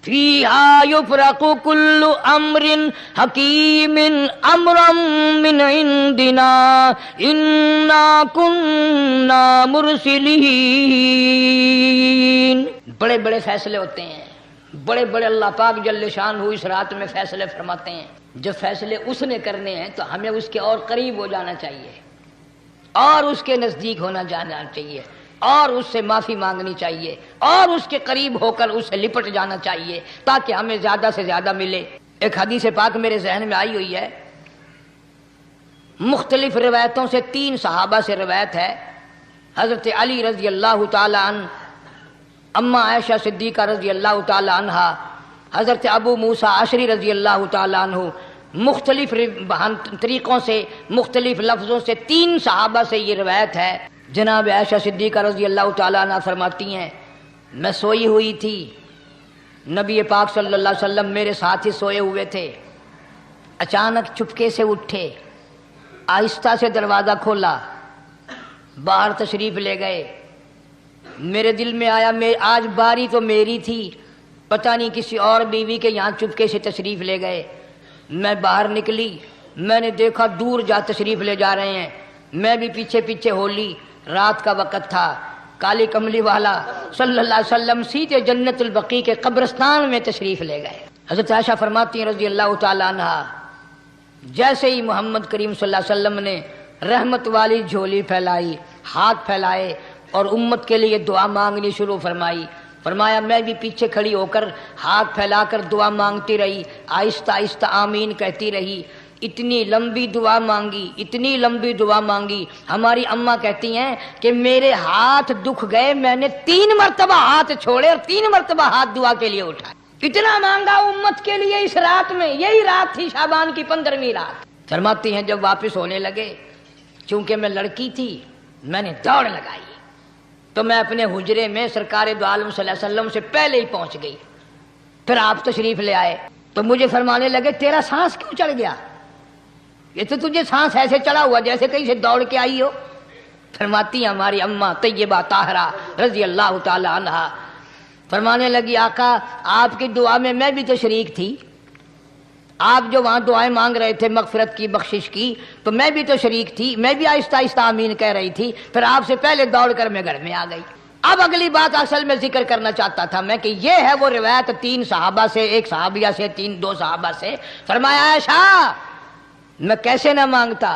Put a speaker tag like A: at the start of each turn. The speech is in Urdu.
A: فیہا یفرق کل امر حکیم امرا من عندنا انا کننا مرسلین۔ بڑے بڑے فیصلے ہوتے ہیں، بڑے بڑے اللہ پاک جل شانہ اس رات میں فیصلے فرماتے ہیں۔ جب فیصلے اس نے کرنے ہیں تو ہمیں اس کے اور قریب ہو جانا چاہیے، اور اس کے نزدیک ہونا جانا چاہیے، اور اس سے معافی مانگنی چاہیے، اور اس کے قریب ہو کر اس سے لپٹ جانا چاہیے تاکہ ہمیں زیادہ سے زیادہ ملے۔ ایک حدیث پاک میرے ذہن میں آئی ہوئی ہے، مختلف روایتوں سے 3 صحابہ سے روایت ہے، حضرت علی رضی اللہ تعالی عنہ، اما عائشہ صدیقہ رضی اللہ تعالی عنہا، حضرت ابو موسیٰ اشعری رضی اللہ تعالی عنہ، مختلف طریقوں سے مختلف لفظوں سے 3 صحابہ سے یہ روایت ہے۔ جناب عائشہ صدیقہ رضی اللہ تعالی عنہ فرماتی ہیں، میں سوئی ہوئی تھی، نبی پاک صلی اللہ علیہ وسلم میرے ساتھ ہی سوئے ہوئے تھے، اچانک چپکے سے اٹھے، آہستہ سے دروازہ کھولا، باہر تشریف لے گئے۔ میرے دل میں آیا آج باری تو میری تھی، پتہ نہیں کسی اور بیوی کے یہاں چپکے سے تشریف لے گئے۔ میں باہر نکلی، میں نے دیکھا دور جا تشریف لے جا رہے ہیں، میں بھی پیچھے پیچھے ہو لی۔ رات کا وقت تھا، کالی کملی والا صلی اللہ علیہ وسلم سیدھے جنت البقیع کے قبرستان میں تشریف لے گئے۔ حضرت عائشہ فرماتی ہیں رضی اللہ تعالی عنہ، جیسے ہی محمد کریم صلی اللہ علیہ وسلم نے رحمت والی جھولی پھیلائی، ہاتھ پھیلائے اور امت کے لیے دعا مانگنی شروع فرمائی، فرمایا میں بھی پیچھے کھڑی ہو کر ہاتھ پھیلا کر دعا مانگتی رہی، آہستہ آہستہ آمین کہتی رہی۔ اتنی لمبی دعا مانگی، اتنی لمبی دعا مانگی، ہماری اماں کہتی ہیں کہ میرے ہاتھ دکھ گئے، میں نے 3 مرتبہ ہاتھ چھوڑے اور 3 مرتبہ ہاتھ دعا کے لیے اٹھائے۔ اتنا مانگا امت کے لیے اس رات میں، یہی رات تھی شعبان کی 15ویں رات۔ فرماتی ہیں جب واپس ہونے لگے، چونکہ میں لڑکی تھی، میں نے دوڑ لگائی تو میں اپنے حجرے میں سرکار دو عالم صلی اللہ علیہ وسلم سے پہلے ہی پہنچ گئی۔ پھر آپ تشریف لے آئے تو مجھے فرمانے لگے تیرا سانس کیوں چڑھ گیا؟ یہ تو تجھے سانس ایسے چڑھا ہوا جیسے کہیں سے دوڑ کے آئی ہو۔ فرماتی ہیں ہماری اماں طیبہ طاہرہ رضی اللہ تعالی عنہا، فرمانے لگی آقا آپ کی دعا میں بھی تو شریک تھی، آپ جو وہاں دعائیں مانگ رہے تھے مغفرت کی، بخشش کی، تو میں بھی تو شریک تھی، میں بھی آہستہ آہستہ آمین کہہ رہی تھی، پھر آپ سے پہلے دوڑ کر میں گھر میں آ گئی۔ اب اگلی بات اصل میں ذکر کرنا چاہتا تھا میں کہ یہ ہے وہ روایت 3 صحابہ سے، 1 صحابیہ سے، 2 صحابہ سے۔ فرمایا عائشہ میں کیسے نہ مانگتا،